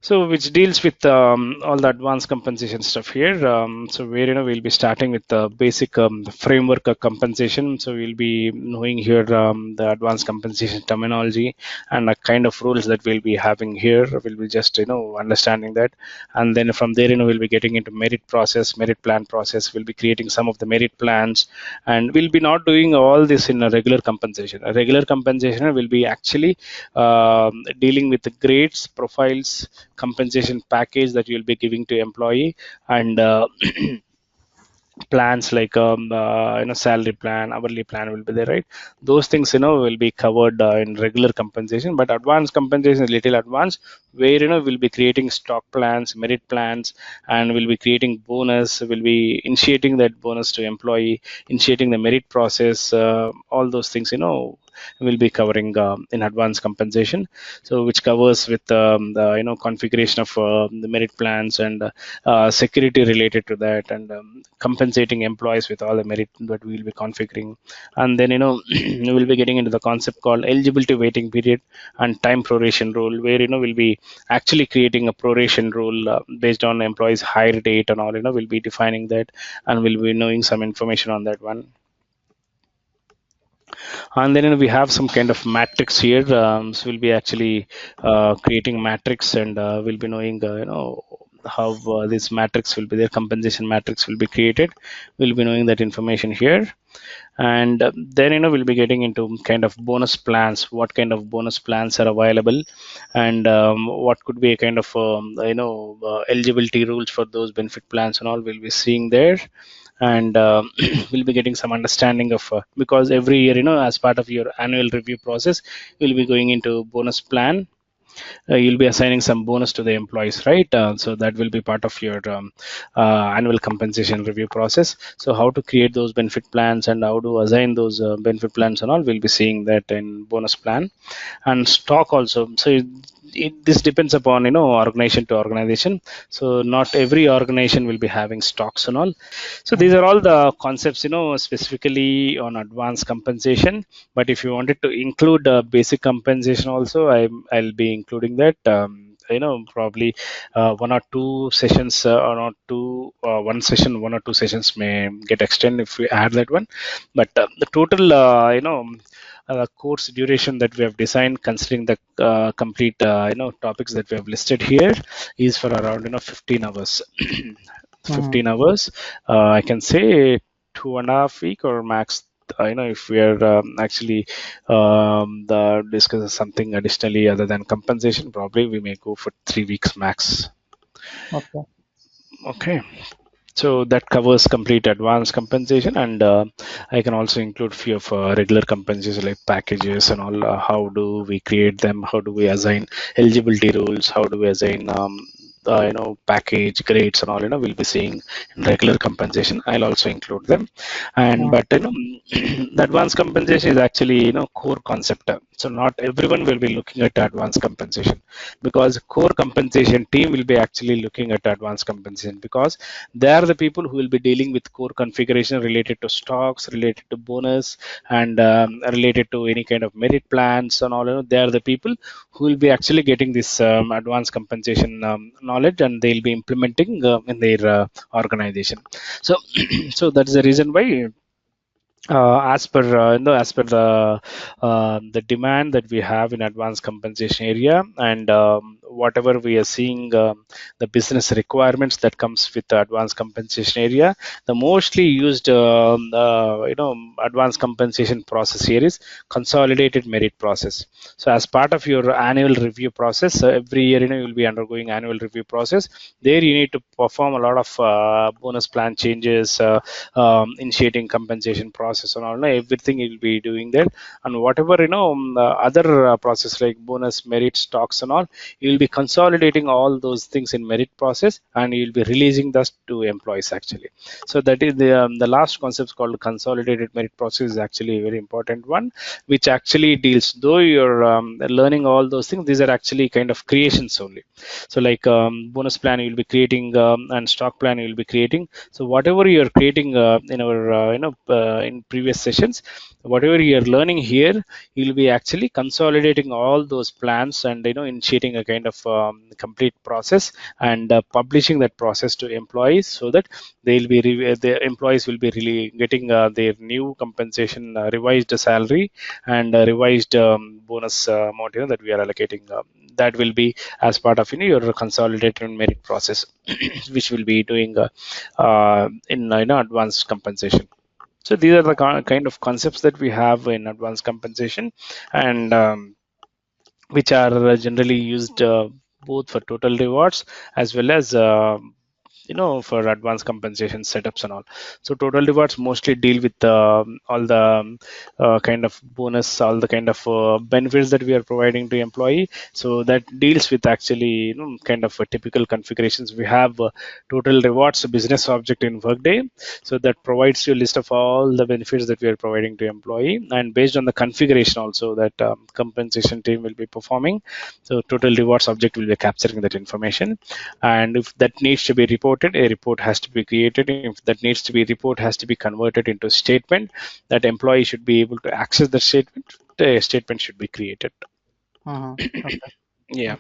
So which deals with all the advanced compensation stuff here. So where we'll be starting with the basic framework of compensation. So we'll be knowing here the advanced compensation terminology and the kind of rules that we'll be having here. We'll be just understanding that, and then from there we'll be getting into merit process, merit plan process. We'll be creating some of the merit plans, and we'll be not doing all this in a regular compensation. A regular compensation will be actually dealing with the grades, profiles, compensation package that you'll be giving to employee, and plans like salary plan, hourly plan will be there, right? Those things will be covered in regular compensation, but advanced compensation is little advanced, where we'll be creating stock plans, merit plans, and we'll be creating bonus, we'll be initiating that bonus to employee, initiating the merit process, all those things will be covering in advanced compensation. So which covers with the configuration of the merit plans, and security related to that, and compensating employees with all the merit that we will be configuring. And then we will be getting into the concept called eligibility waiting period and time proration rule, where we'll be actually creating a proration rule based on employees hire date and all. We'll be defining that, and we'll be knowing some information on that one. And then we have some kind of matrix here. So we'll be actually creating matrix, and we'll be knowing how this matrix will be there, compensation matrix will be created. We'll be knowing that information here. And then we'll be getting into kind of bonus plans, what kind of bonus plans are available, and what could be a kind of eligibility rules for those benefit plans and all. We'll be seeing there. And we'll be getting some understanding of because every year as part of your annual review process, you'll be going into bonus plan. You'll be assigning some bonus to the employees, right? So that will be part of your annual compensation review process. So how to create those benefit plans and how to assign those benefit plans and all, we'll be seeing that in bonus plan. And stock also. So this depends upon organization to organization. So not every organization will be having stocks and all. So these are all the concepts specifically on advanced compensation. But if you wanted to include basic compensation also, I'll be including that. Probably one or two sessions, or not two, one session, one or two sessions may get extended if we add that one. But the total course duration that we have designed, considering the complete topics that we have listed here, is for around 15 hours. 15 hours, I can say 2.5 weeks or max. If we are actually discussing something additionally other than compensation, probably we may go for 3 weeks max. Okay. Okay. So that covers complete advanced compensation, and I can also include few of regular compensation like packages and all. How do we create them? How do we assign eligibility rules? How do we assign package grades and all? We'll be seeing in regular compensation. I'll also include them. And but the advanced compensation is actually core concept. So not everyone will be looking at advanced compensation, because core compensation team will be actually looking at advanced compensation, because they are the people who will be dealing with core configuration related to stocks, related to bonus, and related to any kind of merit plans and all. They are the people who will be actually getting this advanced compensation knowledge, and they'll be implementing in their organization. So so that is the reason why as per the demand that we have in advanced compensation area, and whatever we are seeing, the business requirements that comes with the advanced compensation area, the mostly used advanced compensation process here is consolidated merit process. So as part of your annual review process, every year you will be undergoing annual review process. There you need to perform a lot of bonus plan changes, initiating compensation process and all. Everything you'll be doing there, and whatever other process like bonus, merit, stocks and all, you'll be consolidating all those things in merit process, and you'll be releasing that to employees actually. So that is the last concept called consolidated merit process is actually a very important one, which actually deals, though you're learning all those things, these are actually kind of creations only. So like bonus plan you'll be creating, and stock plan you'll be creating. So whatever you're creating in our in previous sessions, whatever you're learning here, you'll be actually consolidating all those plans and initiating a kind of complete process, and publishing that process to employees, so that the employees will be really getting their new compensation, revised salary, and revised bonus amount, that we are allocating. That will be as part of your consolidated merit process, which will be doing in advanced compensation. So these are the kind of concepts that we have in advanced compensation, and which are generally used both for total rewards as well as for advanced compensation setups and all. So total rewards mostly deal with all the kind of bonus, all the kind of benefits that we are providing to employee. So that deals with actually kind of typical configurations. We have total rewards business object in Workday, so that provides you a list of all the benefits that we are providing to employee, and based on the configuration also that compensation team will be performing. So total rewards object will be capturing that information, and if that needs to be reported, a report has to be created. If that needs to be report has to be converted into statement, that employee should be able to access the statement. The statement should be created. Okay. Yeah.